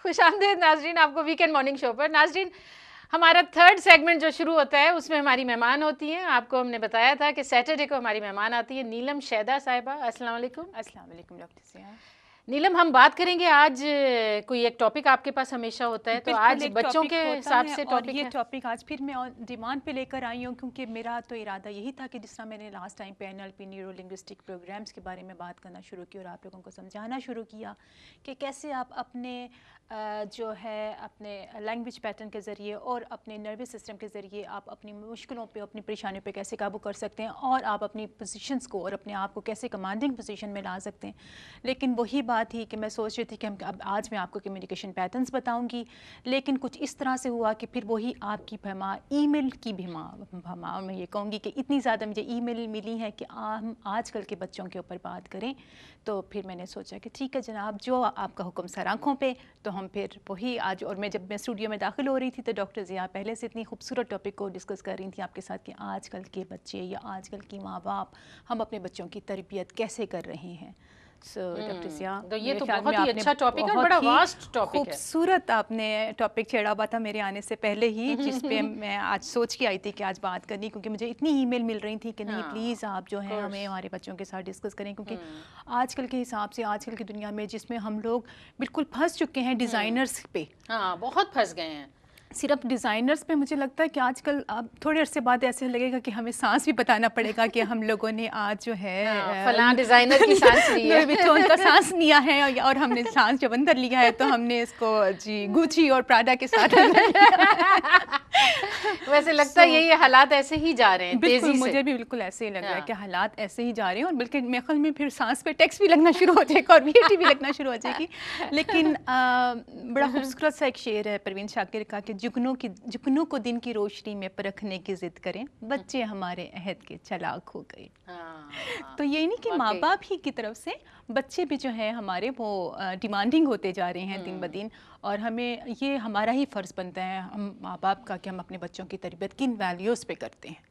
خوش آمدید ناظرین آپ کو ویکینڈ مارننگ شو پر. ناظرین ہمارا تھرڈ سیگمنٹ جو شروع ہوتا ہے اس میں ہماری مہمان ہوتی ہیں. آپ کو ہم نے بتایا تھا کہ سیٹرڈے کو ہماری مہمان آتی ہے نیلم شیدا صاحبہ. السلام علیکم. السلام علیکم ڈاکٹر سیاح. نیلم ہم بات کریں گے آج کوئی ایک ٹاپک آپ کے پاس ہمیشہ ہوتا ہے تو آج بچوں کے حساب سے ٹاپک ہے. یہ ٹاپک آج پھر میں ڈیمانڈ پہ لے کر آئی ہوں کیونکہ میرا تو ارادہ یہی تھا کہ جس طرح میں نے لاسٹ ٹائم پہ NLP نیورو لنگوسٹک پروگرامس کے بارے میں بات کرنا شروع کی اور آپ لوگوں کو سمجھانا شروع کیا کہ کیسے آپ اپنے جو ہے اپنے لینگویج پیٹرن کے ذریعے اور اپنے نروس سسٹم کے ذریعے آپ اپنی مشکلوں پہ اپنی پریشانیوں پہ کیسے قابو کر سکتے ہیں اور آپ اپنی پوزیشنس کو اور اپنے آپ کو کیسے کمانڈنگ پوزیشن میں لا سکتے ہیں. لیکن وہی بات تھی کہ میں سوچ رہی تھی کہ اب آج میں آپ کو کمیونیکیشن پیٹرنس بتاؤں گی لیکن کچھ اس طرح سے ہوا کہ پھر وہی آپ کی بھما ای میل کی بھما میں یہ کہوں گی کہ اتنی زیادہ مجھے ای میل ملی ہیں کہ ہم آج کل کے بچوں کے اوپر بات کریں. تو پھر میں نے سوچا کہ ٹھیک ہے جناب جو آپ کا حکم سر آنکھوں پہ. تو ہم پھر وہی آج اور جب میں اسٹوڈیو میں داخل ہو رہی تھی تو ڈاکٹر ضیاء پہلے سے اتنی خوبصورت ٹاپک کو ڈسکس کر رہی تھیں آپ کے ساتھ کہ آج کل کے بچے یا آج کل کی ماں باپ ہم اپنے بچوں کی تربیت کیسے کر رہے ہیں. ڈاکٹر ضیاء تو یہ تو بہت ہی اچھا ٹاپک ہے, بڑا واسٹ ٹاپک ہے, خوبصورت آپ نے ٹاپک چھیڑا ہوا تھا میرے آنے سے پہلے ہی جس پہ میں آج سوچ کے آئی تھی کہ آج بات کرنی کیونکہ مجھے اتنی ای میل مل رہی تھی کہ نہیں پلیز آپ جو ہیں ہمیں ہمارے بچوں کے ساتھ ڈسکس کریں کیونکہ آج کل کے حساب سے آج کل کی دنیا میں جس میں ہم لوگ بالکل پھنس چکے ہیں ڈیزائنرز پہ. ہاں بہت پھنس گئے ہیں صرف ڈیزائنرز پہ. مجھے لگتا ہے کہ آج کل اب تھوڑے عرصے بعد ایسے لگے گا کہ ہمیں سانس بھی بتانا پڑے گا کہ ہم لوگوں نے آج جو ہے فلاں ڈیزائنر کی سانس لی ہے, ان کا سانس لیا ہے اور ہم نے سانس جب اندر لیا ہے تو ہم نے اس کو جی گوچی اور پراڈا کے ساتھ ویسے لگتا ہے یہ حالات ایسے ہی جا رہے ہیں تیزی سے. مجھے بھی بالکل ایسے ہی لگ رہا ہے کہ حالات ایسے ہی جا رہے ہیں اور بلکہ میرے خیال میں پھر سانس پہ ٹیکس بھی لگنا شروع ہو جائے گا اور VAT بھی لگنا شروع ہو جائے گی. لیکن بڑا خوبصورت سا ایک شعر ہے پروین شاکر کا کہ جگنوں کو دن کی روشنی میں پرکھنے کی ضد کریں بچے ہمارے عہد کے چلاک ہو گئے. تو یہ نہیں کہ ماں باپ ہی کی طرف سے بچے بھی جو ہیں ہمارے وہ ڈیمانڈنگ ہوتے جا رہے ہیں دن بدن اور ہمیں یہ ہمارا ہی فرض بنتا ہے ہم ماں باپ کا کہ ہم اپنے بچوں کی تربیت کن ویلیوز پہ کرتے ہیں.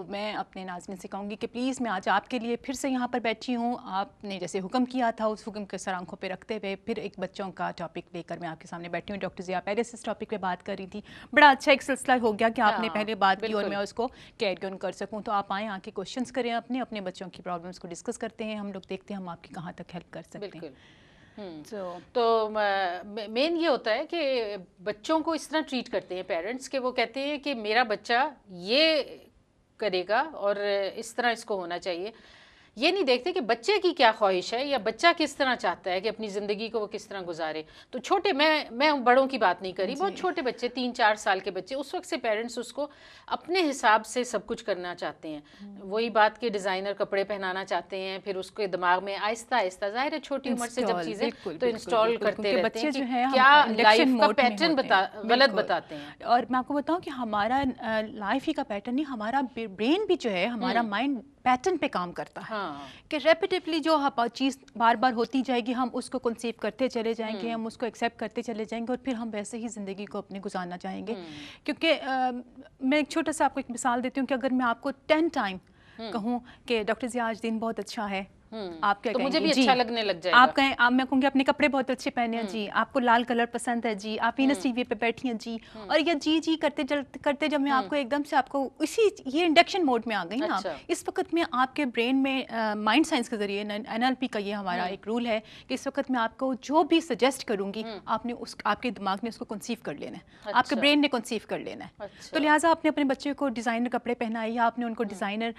میں اپنے ناظرین سے کہوں گی کہ پلیز میں آج آپ کے لیے پھر سے یہاں پر بیٹھی ہوں. آپ نے جیسے حکم کیا تھا اس حکم کے سر آنکھوں پہ رکھتے ہوئے پھر ایک بچوں کا ٹاپک لے کر میں آپ کے سامنے بیٹھی ہوں. ڈاکٹر ضیاء پہلے سے اس ٹاپک پہ بات کر رہی تھی, بڑا اچھا ایک سلسلہ ہو گیا کہ آپ نے پہلے بات کی اور میں اس کو کیری آن کر سکوں. تو آپ آئیں آ کے کوشچنس کریں اپنے بچوں کی پرابلمس کو ڈسکس کرتے ہیں, ہم لوگ دیکھتے ہیں ہم آپ کی کہاں تک ہیلپ کر سکتے ہیں. تو مین یہ ہوتا ہے کہ بچوں کو اس طرح ٹریٹ کرتے ہیں پیرنٹس کہ وہ کہتے ہیں کہ میرا بچہ یہ کرے گا اور اس طرح اس کو ہونا چاہیے. یہ نہیں دیکھتے کہ بچے کی کیا خواہش ہے یا بچہ کس طرح چاہتا ہے کہ اپنی زندگی کو وہ کس طرح گزارے. تو چھوٹے میں بڑوں کی بات نہیں کری, بہت چھوٹے بچے 3-4 سال کے بچے اس وقت سے پیرنٹس اس کو اپنے حساب سے سب کچھ کرنا چاہتے ہیں. وہی بات کہ ڈیزائنر کپڑے پہنانا چاہتے ہیں, پھر اس کے دماغ میں آہستہ آہستہ ظاہر ہے چھوٹی عمر سے جب چیزیں تو انسٹال کرتے رہتے ہیں کہ کیا لائف کا پیٹرن غلط بتاتے ہیں. اور میں آپ کو بتاؤں کہ ہمارا لائف ہی کا پیٹرن نہیں, ہمارا برین بھی جو ہے ہمارا مائنڈ پیٹرن پہ کام کرتا ہے کہ ریپیٹیولی جو چیز بار بار ہوتی جائے گی ہم اس کو کنسیو کرتے چلے جائیں گے, ہم اس کو ایکسیپٹ کرتے چلے جائیں گے اور پھر ہم ویسے ہی زندگی کو اپنے گزارنا چاہیں گے. کیونکہ میں ایک چھوٹا سا آپ کو ایک مثال دیتی ہوں کہ اگر میں آپ کو 10 ٹائم کہوں کہ ڈاکٹر ضیاء آج دن بہت اچھا ہے, آپ کیا کہیں گے؟ مجھے بھی اچھا لگنے لگ جائے گا. آپ کہیں میں کہوں گی اپنے کپڑے بہت اچھے پہنے ہیں جی, آپ کو لال کلر پسند ہے جی, آپ وینس ٹی وی پہ بیٹھی ہیں جی, اور یہ جی کرتے جب میں آپ کو ایک دم سے آپ کو اسی یہ انڈکشن موڈ میں آ گئی نا. اس وقت میں آپ کے برین میں مائنڈ سائنس کے ذریعے NLP کا یہ ہمارا ایک رول ہے کہ اس وقت میں آپ کو جو بھی سجیسٹ کروں گی آپ نے آپ کے دماغ نے اس کو کنسیو کر لینا ہے, آپ کے برین نے کنسیو کر لینا ہے. تو لہٰذا آپ نے اپنے بچے کو ڈیزائنر کپڑے پہنائے یا آپ نے ان کو ڈیزائنر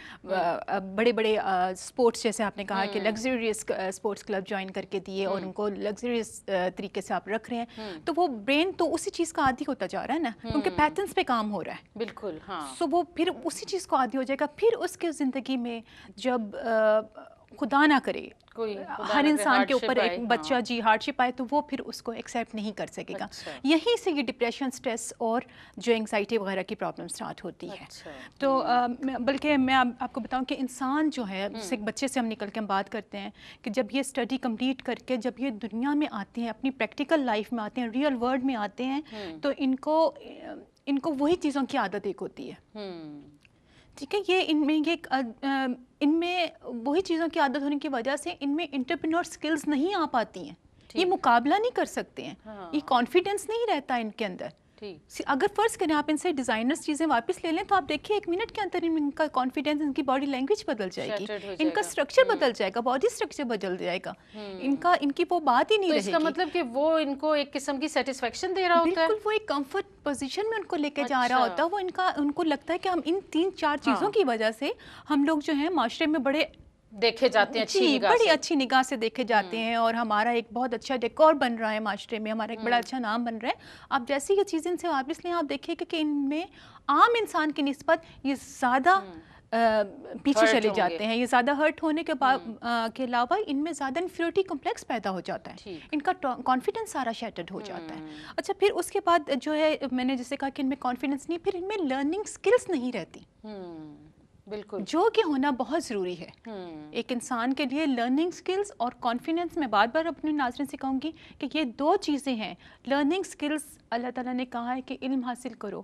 بڑے بڑے اسپورٹس جیسے آپ نے کہا کہ لگژریس اسپورٹس کلب جوائن کر کے دیے اور ان کو لگژریس طریقے سے آپ رکھ رہے ہیں, تو وہ برین تو اسی چیز کا عادی ہوتا جا رہا ہے نا, کیونکہ پیٹرنس پہ کام ہو رہا ہے. بالکل ہاں. سو وہ پھر اسی چیز کو عادی ہو جائے گا. پھر اس کے زندگی میں جب خدا نہ کرے ہر انسان کے اوپر ایک بچہ جی ہارڈشپ آئے تو وہ پھر اس کو ایکسیپٹ نہیں کر سکے گا. یہیں سے یہ ڈپریشن, اسٹریس اور جو انگزائٹی وغیرہ کی پرابلم سٹارٹ ہوتی ہے. تو بلکہ میں آپ کو بتاؤں کہ انسان جو ہے جس ایک بچے سے ہم نکل کے ہم بات کرتے ہیں کہ جب یہ اسٹڈی کمپلیٹ کر کے جب یہ دنیا میں آتے ہیں, اپنی پریکٹیکل لائف میں آتے ہیں, ریئل ورلڈ میں آتے ہیں, تو ان کو وہی چیزوں کی عادت ایک ہوتی ہے. ٹھیک ہے, ان میں وہی چیزوں کی عادت ہونے کی وجہ سے ان میں انٹرپرینور سکلز نہیں آ پاتی ہیں یہ مقابلہ نہیں کر سکتے ہیں, یہ کانفیڈنس نہیں رہتا ان کے اندر. اگر فرض کریں آپ ان سے ڈیزائنرز چیزیں واپس لے لیں تو آپ دیکھیے 1 منٹ کے اندر ان کا کانفیڈنس, ان کی باڈی لینگویج بدل جائے گی, ان کا اسٹرکچر بدل جائے گا, باڈی اسٹرکچر بدل جائے گا, ان کی وہ بات ہی نہیں رہے گی. اس کا مطلب کہ وہ ان کو ایک قسم کی سیٹسفیکشن دے رہا ہوتا ہے, بالکل وہ ایک کمفرٹ پوزیشن میں ان کو لے کے جا رہا ہوتا ہے. وہ ان کو لگتا ہے کہ ہم ان 3-4 چیزوں کی وجہ سے ہم لوگ جو ہیں معاشرے میں بڑے دیکھے جاتے ہیں, جی بڑی اچھی نگاہ سے دیکھے جاتے ہیں, اور ہمارا ایک بہت اچھا ڈیکور بن رہا ہے معاشرے میں, ہمارا ایک بڑا اچھا نام بن رہا ہے. آپ جیسی یہ چیزیں ان سے واپس لیں, آپ دیکھیں کہ ان میں عام انسان کی نسبت یہ زیادہ پیچھے چلے جاتے ہیں, یہ زیادہ ہرٹ ہونے کے علاوہ ان میں زیادہ انفیریٹی کمپلیکس پیدا ہو جاتا ہے, ان کا کانفیڈنس سارا شیٹرڈ ہو جاتا ہے. اچھا پھر اس کے بعد جو ہے میں نے جیسے کہا کہ ان میں کانفیڈنس نہیں, پھر ان میں لرننگ سکلز نہیں رہتی, بالکل, جو کہ ہونا بہت ضروری ہے ایک انسان کے لیے. لرننگ سکلز اور کانفیڈنس, میں بار بار اپنے ناظرین سے کہوں گی کہ یہ 2 چیزیں ہیں. لرننگ سکلز اللہ تعالیٰ نے کہا ہے کہ علم حاصل کرو,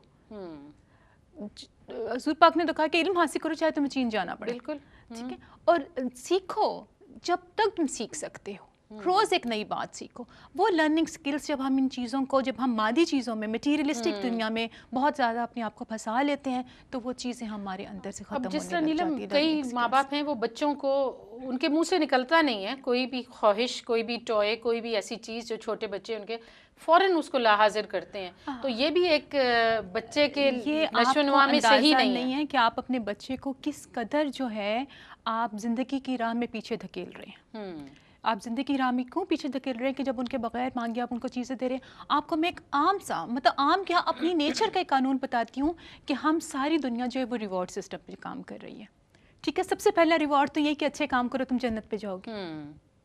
حضور پاک نے تو کہا کہ علم حاصل کرو چاہے تمہیں چین جانا پڑے, بالکل, ٹھیک ہے, اور سیکھو جب تک تم سیکھ سکتے ہو, روز ایک نئی بات سیکھو. وہ لرننگ سکلز جب ہم ان چیزوں کو, جب ہم مادی چیزوں میں, مٹیریلسٹک دنیا میں بہت زیادہ اپنے آپ کو پھنسا لیتے ہیں تو وہ چیزیں ہمارے اندر سے ختم ہونے لگ جاتی ہیں. جس طرح نیلم کئی ماں باپ ہیں وہ بچوں کو ان کے منہ سے نکلتا نہیں ہے کوئی بھی خواہش, کوئی بھی ٹوئے, کوئی بھی ایسی چیز جو چھوٹے بچے ان کے فوراً اس کو لا حاضر کرتے ہیں, تو یہ بھی ایک بچے کے نشو و نما میں صحیح نہیں ہے کہ آپ اپنے بچے کو کس قدر جو ہے آپ زندگی کی راہ میں پیچھے دھکیل رہے ہیں. آپ زندگی کی راہ میں کیوں پیچھے دھکیل رہے ہیں کہ جب ان کے بغیر مانگے آپ ان کو چیزیں دے رہے ہیں. آپ کو میں ایک عام سا, مطلب عام کیا, اپنی نیچر کا ایک قانون بتاتی ہوں کہ ہم ساری دنیا جو ہے وہ ریوارڈ سسٹم پہ کام کر رہی ہے. ٹھیک ہے, سب سے پہلا ریوارڈ تو یہ کہ اچھے کام کرو تم جنت پہ جاؤ گے.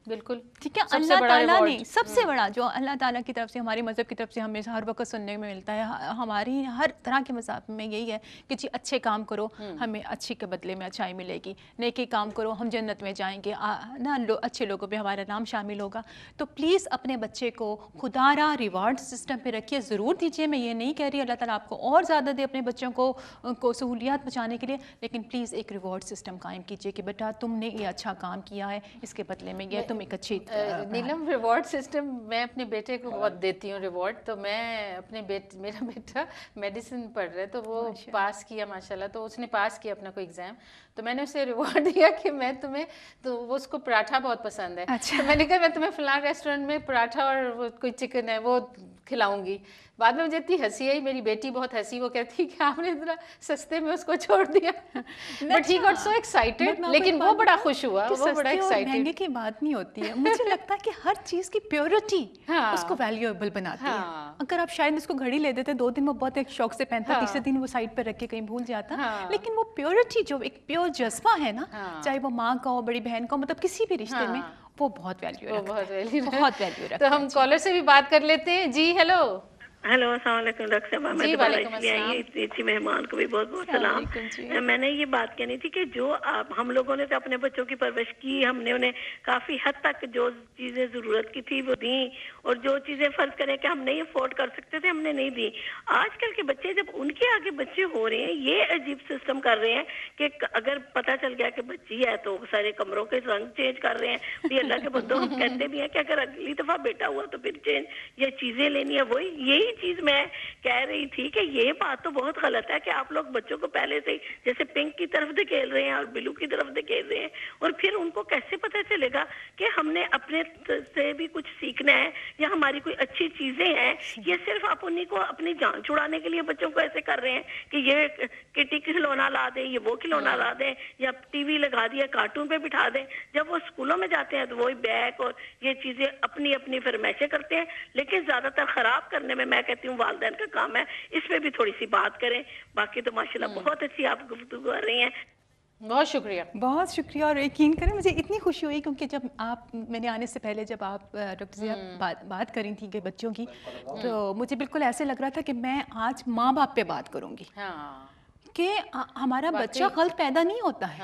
بالکل, ٹھیک ہے, اللہ تعالیٰ نے سب سے بڑا جو اللہ تعالیٰ کی طرف سے, ہمارے مذہب کی طرف سے ہمیں ہر وقت سننے میں ملتا ہے, ہماری ہر طرح کے مذہب میں یہی ہے کہ جی اچھے کام کرو ہمیں اچھی کے بدلے میں اچھائی ملے گی, نیکی کام کرو ہم جنت میں جائیں گے نا, اچھے لوگوں پہ ہمارا نام شامل ہوگا. تو پلیز اپنے بچے کو خدا را ریوارڈ سسٹم پہ رکھیے, ضرور دیجیے, میں یہ نہیں کہہ رہی اللہ تعالیٰ آپ کو اور زیادہ دے اپنے بچوں کو سہولیات بچانے کے لیے, لیکن پلیز ایک ریوارڈ سسٹم قائم کیجیے کہ بیٹا تم نے یہ اچھا کام کیا ہے, اس کے بدلے میں یہ تم ایک اچھی. نیلم ریوارڈ سسٹم میں اپنے بیٹے کو بہت دیتی ہوں ریوارڈ. تو میں اپنے میرا بیٹا میڈیسن پڑھ رہا ہے تو وہ پاس کیا ماشاءاللہ, تو اس نے پاس کیا اپنا کوئی ایگزام, تو میں نے اسے ریوارڈ دیا کہ میں تمہیں, تو وہ اس کو پراٹھا بہت پسند ہے, تو میں نے کہا میں تمہیں فلاں ریسٹورینٹ میں پراٹھا اور وہ کوئی چکن ہے وہ کھلاؤں گی. بعد میں مجھے اتنی ہنسی آئی, میری بیٹی بہت ہنسی, وہ کہتی کہ آپ نے اتنا سستے میں اس کو چھوڑ دیا, but he got so excited. لیکن وہ بڑا خوش ہوا, وہ بڑا ایکسائٹیڈ. مہنگے کی بات نہیں ہوتی ہے, مجھے لگتا ہے کہ ہر چیز کی پیورٹی اس کو ویلیویبل بناتی ہے. اگر آپ شاید اس کو گھڑی لے دیتے 2 دن میں بہت ایک شوق سے پہنتا, تیسرے دن وہ سائڈ پہ رکھ کے کہیں بھول جاتا, لیکن وہ پیورٹی جو ایک پیور جذبہ ہے نا, چاہے وہ ماں کا ہو, بڑی بہن کا ہو, مطلب کسی بھی رشتے میں, وہ بہت ویلیو رکھتا ہے, بہت ویلیو رکھتا ہے. تو ہم کالر سے بھی بات کر لیتے ہیں. جی ہیلو. ہیلو, السلام علیکم ڈاکٹر صاحبہ. میں دوبارہ اس لیے آئی ہوں, اتنی اچھی مہمان کو بھی بہت بہت سلام. میں نے یہ بات کہنی تھی کہ جو ہم لوگوں نے تو اپنے بچوں کی پرورش کی, ہم نے انہیں کافی حد تک جو چیزیں ضرورت کی تھی وہ دیں, اور جو چیزیں فرض کریں کہ ہم نہیں افورڈ کر سکتے تھے ہم نے نہیں دی. آج کل کے بچے جب ان کے آگے بچے ہو رہے ہیں, یہ عجیب سسٹم کر رہے ہیں کہ اگر پتہ چل گیا کہ بچی ہے تو سارے کمروں کے رنگ چینج کر رہے ہیں. یہ اللہ کے بندوں, ہم کہتے بھی ہیں کہ اگر اگلی دفعہ بیٹا ہوا تو پھر چینج, یہ چیزیں لینی ہے. وہی یہی چیز میں کہہ رہی تھی کہ یہ بات تو بہت غلط ہے کہ آپ لوگ بچوں کو پہلے سے جیسے پنک کی طرف دھکیل رہے ہیں اور بلو کی طرف دھکیل رہے ہیں, اور پھر ان کو کیسے پتہ چلے گا کہ ہم نے اپنے سے بھی کچھ سیکھنا ہے یا ہماری کوئی اچھی چیزیں ہیں. یہ صرف آپ انہیں کو اپنی جان چھڑانے کے لیے بچوں کو ایسے کر رہے ہیں کہ یہ کٹی کھلونا لا دیں, یہ وہ کھلونا لا دیں, یا ٹی وی لگا دیا کارٹون پہ بٹھا دیں. جب وہ اسکولوں میں جاتے ہیں تو وہی بیگ اور یہ چیزیں اپنی اپنی فرمائشیں کرتے ہیں, لیکن زیادہ تر خراب کرنے میں کہتی ہوں والدین کا کام ہے. اس پہ بھی تھوڑی سی بات کریں. باقی تو ماشاءاللہ بہت اچھی آپ گفتگو کر رہی ہیں. بہت شکریہ, بہت شکریہ. اور یقین کریں مجھے اتنی خوشی ہوئی کیونکہ جب آپ, میں نے آنے سے پہلے جب آپ ڈاکٹر صاحب بات کر رہی تھیں کہ بچوں کی, تو مجھے بالکل ایسے لگ رہا تھا کہ میں آج ماں باپ پہ بات کروں گی کہ ہمارا بچہ غلط پیدا نہیں ہوتا ہے,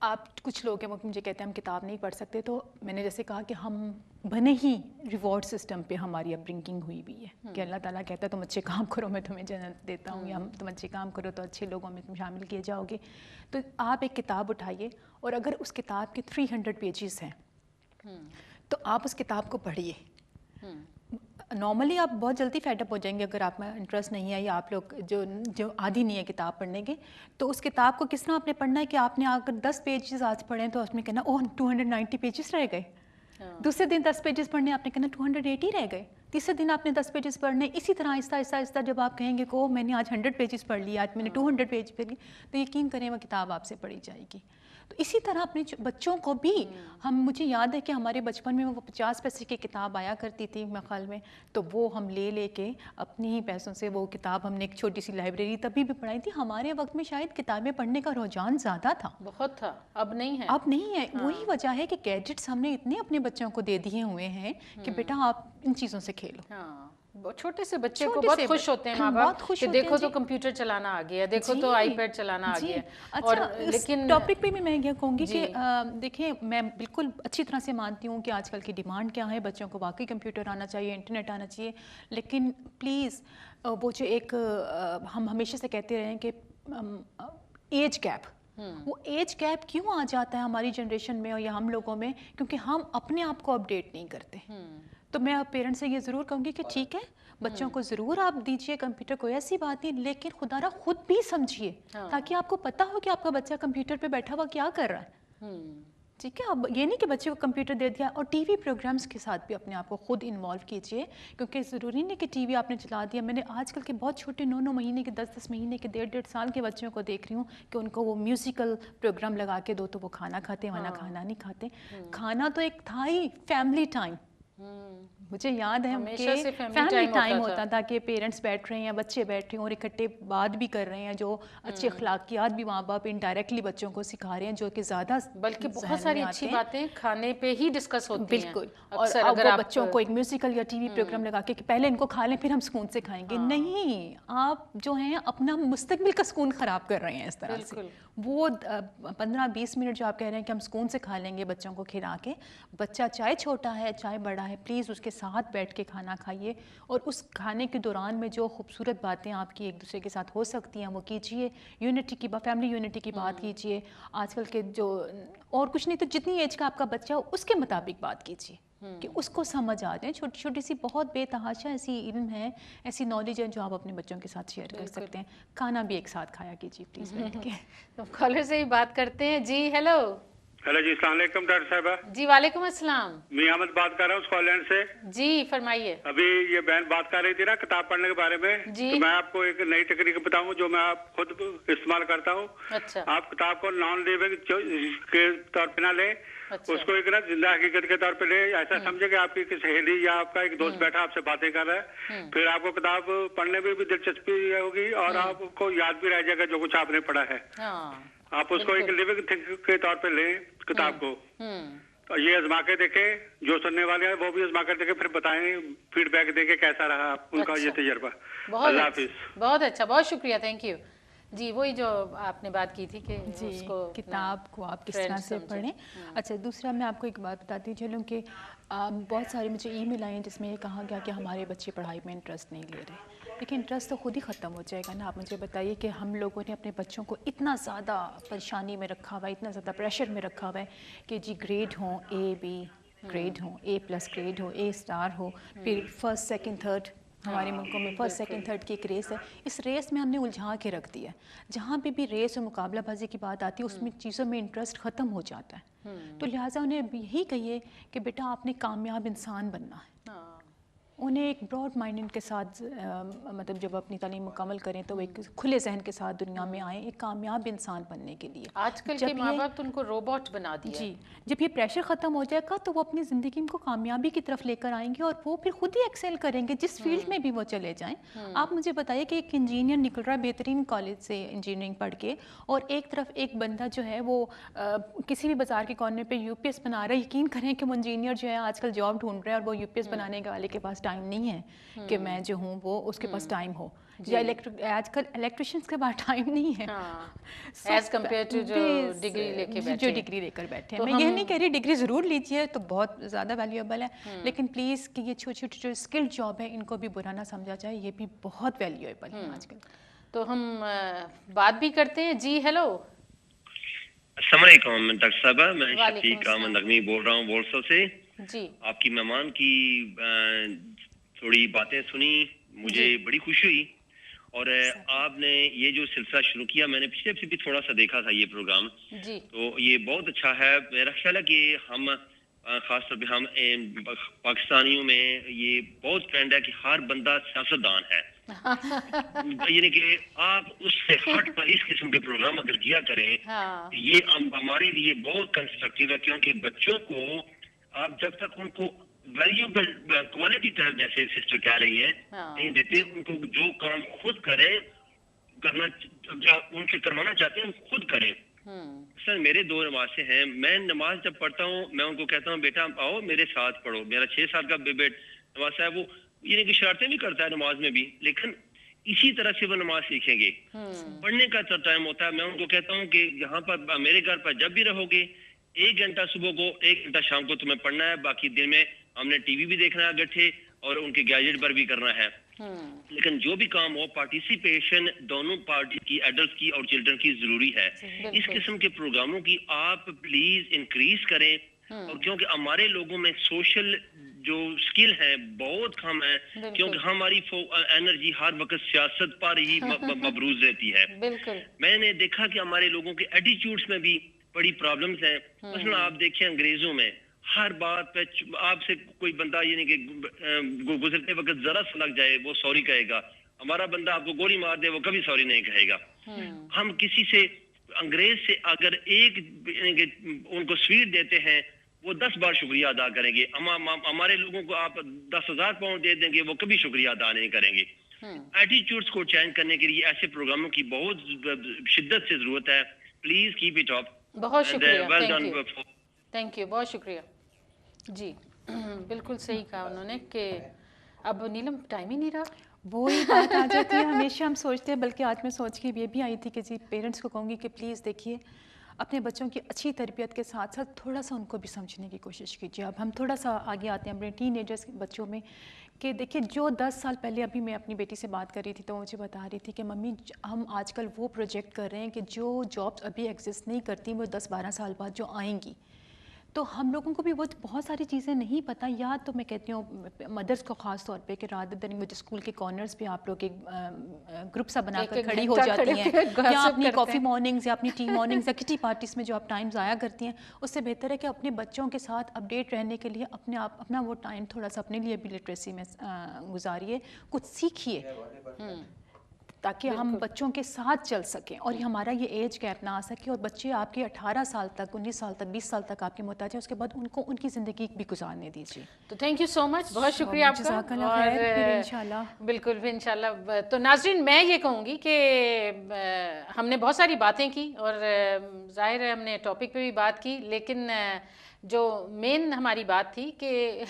آپ کچھ لوگ ہیں وہ مجھے کہتے ہیں ہم کتاب نہیں پڑھ سکتے، تو میں نے جیسے کہا کہ ہم بنے ہی ریوارڈ سسٹم پہ ہماری اپ برنگنگ ہوئی بھی ہے کہ اللہ تعالیٰ کہتا ہے تم اچھے کام کرو میں تمہیں جنت دیتا ہوں، یا تم اچھے کام کرو تو اچھے لوگوں میں تم شامل کیے جاؤ گے. تو آپ ایک کتاب اٹھائیے اور اگر اس کتاب کے 300 پیجز ہیں تو آپ اس کتاب کو پڑھیے. نارملی آپ بہت جلدی فیڈ اپ ہو جائیں گے اگر آپ میں انٹرسٹ نہیں ہے، یا آپ لوگ جو عادی نہیں ہے کتاب پڑھنے کے. تو اس کتاب کو کس طرح آپ نے پڑھنا ہے کہ آپ نے اگر 10 پیجز آج پڑھیں تو اس میں کہنا اوہ 290 پیجز رہ گئے. دوسرے دن 10 پیجز پڑھنے آپ نے کہنا 280 رہ گئے. تیسرے دن آپ نے 10 پیجز پڑھنے. اسی طرح آہستہ جب آپ کہیں گے کہ اوہ میں نے آج 100 پیجز پڑھ لی، آج میں نے 200 پیج پڑھ لی، تو یقین کریں وہ کتاب آپ سے پڑھی جائے گی. تو اسی طرح اپنے بچوں کو بھی مجھے یاد ہے کہ ہمارے بچپن میں وہ 50 پیسے کی کتاب آیا کرتی تھی مخال میں، تو وہ ہم لے کے اپنے ہی پیسوں سے وہ کتاب ہم نے ایک چھوٹی سی لائبریری تبھی بھی پڑھائی تھی. ہمارے وقت میں شاید کتابیں پڑھنے کا رجحان زیادہ تھا، بہت تھا، اب نہیں ہے. اب نہیں ہے. وہی وجہ ہے کہ گیجٹس ہم نے اتنے اپنے بچوں کو دے دیے ہوئے ہیں کہ بیٹا آپ ان چیزوں سے کھیلو. چھوٹے سے بچے کو بہت خوش ہوتے ہیں ماں باپ کہ دیکھو تو کمپیوٹر چلانا آ گیا، دیکھو تو آئی پیڈ چلانا آ گیا. اور لیکن ٹاپک پہ بھی میں یہ کہوں گی کہ دیکھیں میں بالکل اچھی طرح سے مانتی ہوں کہ آج کل کی ڈیمانڈ کیا ہے، بچوں کو واقعی کمپیوٹر آنا چاہیے، انٹرنیٹ آنا چاہیے. لیکن پلیز وہ جو ایک ہم ہمیشہ سے کہتے رہے ہیں کہ ایج گیپ، وہ ایج گیپ کیوں آ جاتا ہے ہماری جنریشن میں یا ہم لوگوں میں؟ کیونکہ ہم اپنے آپ کو اپڈیٹ نہیں کرتے. تو میں پیرنٹس سے یہ ضرور کہوں گی کہ ٹھیک ہے بچوں کو ضرور آپ دیجئے کمپیوٹر، کوئی ایسی بات نہیں، لیکن خدا را خود بھی سمجھیے تاکہ آپ کو پتہ ہو کہ آپ کا بچہ کمپیوٹر پہ بیٹھا ہوا کیا کر رہا ہے. ٹھیک ہے، اب یہ نہیں کہ بچے کو کمپیوٹر دے دیا. اور ٹی وی پروگرامز کے ساتھ بھی اپنے آپ کو خود انوالو کیجئے، کیونکہ ضروری نہیں کہ ٹی وی آپ نے چلا دیا. میں نے آج کل کے بہت چھوٹے 9 مہینے کے 10 مہینے کے 1.5 سال کے بچوں کو دیکھ رہی ہوں کہ ان کو وہ میوزیکل پروگرام لگا کے دو تو وہ کھانا کھاتے، ورنہ کھانا نہیں کھاتے. کھانا تو ایک تھا ہی فیملی ٹائم. مجھے یاد ہے کہ فیملی ٹائم ہوتا تھا کہ پیرنٹس بیٹھ رہے ہیں، بچے بیٹھ رہے ہیں اور اکٹھے بات بھی کر رہے ہیں، جو اچھے اخلاقیات بھی ماں باپ انڈائریکٹلی بچوں کو سکھا رہے ہیں، جو کہ زیادہ بلکہ بہت ساری اچھی باتیں کھانے پہ ہی ڈسکس ہوتی ہیں. بالکل. اور اب وہ بچوں کو ایک میوزیکل یا ٹی وی پروگرام لگا کے کہ پہلے ان کو کھا لیں پھر ہم سکون سے کھائیں گے. نہیں، آپ جو ہیں اپنا مستقبل کا سکون خراب کر رہے ہیں اس طرح سے. وہ 15-20 منٹ جو آپ کہہ رہے ہیں کہ ہم سکون سے کھا لیں گے بچوں کو کھلا کے، بچہ چاہے چھوٹا ہے چاہے بڑا ہے، پلیز اس کے ساتھ بیٹھ کے کھانا کھائیے. اور اس کھانے کے دوران میں جو خوبصورت باتیں آپ کی ایک دوسرے کے ساتھ ہو سکتی ہیں وہ کیجیے. یونٹی کی فیملی یونٹی کی بات کیجیے. آج کل کے جو اور کچھ نہیں تو جتنی ایج کا آپ کا بچہ ہو اس کے مطابق بات کیجیے کہ اس کو سمجھ آ جائے. چھوٹی چھوٹی سی بہت بے تحاشا ایسی علم ہے، ایسی نالج ہے جو آپ اپنے بچوں کے ساتھ شیئر کر سکتے ہیں. کھانا بھی ایک ساتھ کھایا کیجیے پلیز بیٹھ کے. کالر سے ہی بات کرتے ہیں. جی ہیلو. ہیلو جی، السلام علیکم ڈاکٹر صاحبہ. جی وعلیکم السلام. میں احمد بات کر رہا ہوں اسکاٹ سے. جی فرمائیے. ابھی یہ بہن بات کر رہی تھی نا کتاب پڑھنے کے بارے میں، تو میں آپ کو ایک نئی ٹیکنیک بتاؤں جو میں آپ خود استعمال کرتا ہوں. اچھا. آپ کتاب کو نان لیونگ کے طور پہ نہ لیں، اس کو ایک نا زندہ حقیقت کے طور پہ لیں. ایسا سمجھے کہ آپ کی سہیلی یا آپ کا ایک دوست بیٹھا آپ سے باتیں کر رہا ہے، پھر آپ کو کتاب پڑھنے میں بھی دلچسپی ہوگی اور آپ کو یاد بھی رہ جائے گا جو کچھ آپ نے پڑھا ہے. آپ اس کو ایک لیونگ تھنگ کے طور پہ لیں کتاب کو. یہ آزما کے دیکھیں، جو سننے والے ہیں وہ بھی آزما کر دیکھیں، پھر بتائیں، فیڈ بیک دیں کہ کیسا رہا ان کا یہ تجربہ. اللہ حافظ. بہت اچھا، بہت شکریہ، تھینک یو. جی وہی جو آپ نے بات کی تھی کہ اس کو کتاب کو آپ کس طرح سے پڑھیں. اچھا دوسرا میں آپ کو ایک بات بتاتی چلوں کہ بہت سارے مجھے ای میل آئے ہیں جس میں یہ کہا گیا کہ ہمارے بچے پڑھائی میں انٹرسٹ نہیں لے رہے. لیکن انٹرسٹ تو خود ہی ختم ہو جائے گا نا. آپ مجھے بتائیے کہ ہم لوگوں نے اپنے بچوں کو اتنا زیادہ پریشانی میں رکھا ہوا ہے، اتنا زیادہ پریشر میں رکھا ہوا ہے کہ جی گریڈ ہوں، اے بی گریڈ ہوں، A+ گریڈ ہو، A* ہو، پھر فرسٹ سیکنڈ تھرڈ. ہمارے ملکوں میں فرسٹ سیکنڈ تھرڈ کی ایک ریس ہے. اس ریس میں ہم نے الجھا کے رکھ دیا. جہاں پہ بھی ریس اور مقابلہ بازی کی بات آتی ہے اس میں چیزوں میں انٹرسٹ ختم ہو جاتا ہے. تو لہٰذا انہیں یہی کہیے کہ بیٹا آپ نے کامیاب انسان بننا ہے. انہیں ایک براڈ مائنڈ کے ساتھ مطلب جب اپنی تعلیم مکمل کریں تو ایک کھلے ذہن کے ساتھ دنیا میں آئیں ایک کامیاب انسان بننے کے لیے. آج کل کے ماں باپ تو ان کو روبوٹ بنا دیا. جی جب یہ پریشر ختم ہو جائے گا تو وہ اپنی زندگی کو کامیابی کی طرف لے کر آئیں گے اور وہ پھر خود ہی ایکسل کریں گے جس فیلڈ میں بھی وہ چلے جائیں. آپ مجھے بتائیے کہ ایک انجینئر نکل رہا ہے بہترین کالج سے انجینئرنگ پڑھ کے، اور ایک طرف ایک بندہ جو ہے وہ کسی بھی بازار کے کارنر پہ UPS بنا رہا ہے. یقین کریں کہ وہ انجینئر جو ہے آج کل جاب ڈھونڈ رہے ہیں اور وہ UPS بنانے والے کے پاس ٹائم نہیں ہے کہ میں جو ہوں وہ اس کے پاس ٹائم ہو, یا آج کل الیکٹریشینس کے پاس ٹائم نہیں ہے ایز کمپیئر ٹو جو ڈگری لے کے بیٹھے, جو ڈگری لے کر بیٹھے ہیں. میں یہ نہیں کہہ رہی ڈگری ضرور لیجیے تو بہت زیادہ ویلیویبل ہے, لیکن پلیز کہ یہ چھوٹی چھوٹی جو اسکل جاب ہے ان کو بھی برا نہ سمجھا جائے, یہ بھی بہت ویلیویبل ہے آج کل. تو ہم بات بھی کرتے ہیں. جی ہیلو, السلام علیکم ڈاکٹر صاحبہ, میں شفیق احمد نغمی بول رہا ہوں وارسا سے. جی, آپ کی مہمان کی تھوڑی باتیں سنی, مجھے بڑی خوشی ہوئی, اور آپ نے یہ جو سلسلہ شروع کیا, میں نے پچھلے ہفتے بھی تھوڑا سا دیکھا تھا یہ پروگرام, تو یہ بہت اچھا ہے. میرا خیال ہے کہ ہم خاص طور پہ ہم پاکستانیوں میں یہ بہت ٹرینڈ ہے کہ ہر بندہ سیاستدان ہے, یعنی کہ آپ اس سے ہٹ کر اس قسم کے پروگرام اگر کیا کریں, یہ ہمارے لیے بہت کنسٹرکٹیو ہے, کیونکہ بچوں کو آپ جب تک ان کو ویلیوبل کوالٹی ٹائم جیسے سسٹر کہہ رہی ہے نہیں دیتے, ان کو جو کام خود کریں, کرنا ان سے کروانا چاہتے ہیں خود کریں. سر میرے 2 نمازیں ہیں, میں نماز جب پڑھتا ہوں میں ان کو کہتا ہوں بیٹا آؤ میرے ساتھ پڑھو. میرا 6 سال کا نماز ہے, وہ یعنی کہ شرارتیں بھی کرتا ہے نماز میں بھی, لیکن اسی طرح سے وہ نماز سیکھیں گے. پڑھنے کا ٹائم ہوتا ہے, میں ان کو کہتا ہوں کہ یہاں پر میرے گھر پر جب بھی رہو گے 1 گھنٹہ صبح کو 1 گھنٹہ شام کو تمہیں پڑھنا ہے, باقی دن میں ہم نے ٹی وی بھی دیکھنا ہے اگٹھے اور ان کے گیجٹ پر بھی کرنا ہے. لیکن جو بھی کام ہو پارٹیسپیشن دونوں پارٹی کی, ایڈلٹس کی اور چلڈرن کی ضروری ہے. اس قسم کے پروگراموں کی آپ پلیز انکریز کریں, اور کیونکہ ہمارے لوگوں میں سوشل جو سکل ہے بہت کم ہے, کیونکہ ہماری انرجی ہر وقت سیاست پر ہی مبروز رہتی ہے. میں نے دیکھا کہ ہمارے لوگوں کے ایٹیٹیوڈز میں بھی بڑی پرابلمز ہیں. مثلا آپ دیکھیں انگریزوں میں ہر بات پہ آپ سے کوئی بندہ یعنی کہ گزرتے وقت ذرا سا لگ جائے وہ سوری کہے گا, ہمارا بندہ آپ کو گولی مار دے وہ کبھی سوری نہیں کہے گا. ہم کسی سے انگریز سے اگر ایک ان کو سویٹ دیتے ہیں وہ 10 بار شکریہ ادا کریں گے. ہمارے لوگوں کو آپ 10,000 پاؤنڈ دے دیں گے وہ کبھی شکریہ ادا نہیں کریں گے. ایٹیٹیوڈز کو چینج کرنے کے لیے ایسے پروگراموں کی بہت شدت سے ضرورت ہے. Please keep it up. بہت شکریہ, تھینک یو, بہت شکریہ. جی بالکل صحیح کہا انہوں نے کہ اب نیلم ٹائم ہی نہیں رہا, وہی بات آ جاتی ہے. ہمیشہ ہم سوچتے ہیں, بلکہ آج میں سوچ کے یہ بھی آئی تھی کہ جی پیرنٹس کو کہوں گی کہ پلیز دیکھیے اپنے بچوں کی اچھی تربیت کے ساتھ ساتھ تھوڑا سا ان کو بھی سمجھنے کی کوشش کیجیے. اب ہم تھوڑا سا آگے آتے ہیں اپنے ٹین ایجرس کے بچوں میں, کہ دیکھیے جو 10 سال پہلے, ابھی میں اپنی بیٹی سے بات کر رہی تھی تو مجھے بتا رہی تھی کہ ممی ہم آج کل وہ پروجیکٹ کر رہے ہیں کہ جو جابس ابھی ایگزسٹ نہیں کرتی وہ 10-12 سال بعد جو آئیں گی. تو ہم لوگوں کو بھی وہ بہت ساری چیزیں نہیں پتہ. یا تو میں کہتی ہوں مدرس کو خاص طور پہ کہ رات دن مجھے اسکول کے کارنرز پہ آپ لوگ ایک گروپ سا بنا کر کھڑی ہو جاتی ہیں, یا اپنی کافی مارننگز یا اپنی ٹی مارننگز یا کٹی پارٹیز میں جو آپ ٹائم ضائع کرتی ہیں, اس سے بہتر ہے کہ اپنے بچوں کے ساتھ اپڈیٹ رہنے کے لیے اپنا وہ ٹائم تھوڑا سا اپنے لیے بھی لٹریسی میں گزاریے, کچھ سیکھیے تاکہ ہم بچوں کے ساتھ چل سکیں اور ہمارا یہ ایج گیپ نہ آ سکے, اور بچے آپ کے 18 سال تک 19 سال تک 20 سال تک آپ کے محتاج ہیں, اس کے بعد ان کو ان کی زندگی بھی گزارنے دیجیے. تو تھینک یو سو مچ, بہت شکریہ آپ کا, اور انشاءاللہ بالکل بھی انشاءاللہ. تو ناظرین میں یہ کہوں گی کہ ہم نے بہت ساری باتیں کی اور ظاہر ہے ہم نے ٹاپک پہ بھی بات کی, لیکن جو مین ہماری بات تھی کہ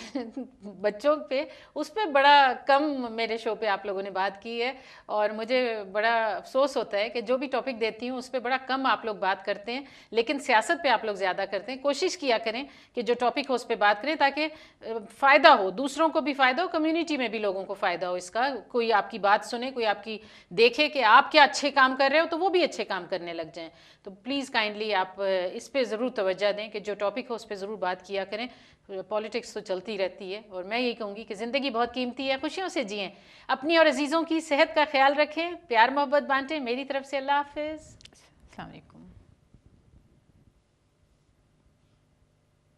بچوں پہ, اس پہ بڑا کم میرے شو پہ آپ لوگوں نے بات کی ہے, اور مجھے بڑا افسوس ہوتا ہے کہ جو بھی ٹاپک دیتی ہوں اس پہ بڑا کم آپ لوگ بات کرتے ہیں, لیکن سیاست پہ آپ لوگ زیادہ کرتے ہیں. کوشش کیا کریں کہ جو ٹاپک ہو اس پہ بات کریں تاکہ فائدہ ہو, دوسروں کو بھی فائدہ ہو, کمیونٹی میں بھی لوگوں کو فائدہ ہو اس کا. کوئی آپ کی بات سنے, کوئی آپ کی دیکھے کہ آپ کیا اچھے کام کر رہے ہو تو وہ بھی اچھے کام کرنے لگ جائیں. تو پلیز کائنڈلی آپ اس پہ ضرور توجہ دیں کہ جو ٹاپک ہو اس پہ ضرور بات کیا کریں. پولیٹکس تو چلتی رہتی ہے, اور میں یہی کہوں گی کہ زندگی بہت قیمتی ہے, خوشیوں سے جئیں, اپنی اور عزیزوں کی صحت کا خیال رکھیں, پیار محبت بانٹیں. میری طرف سے اللہ حافظ, السلام علیکم.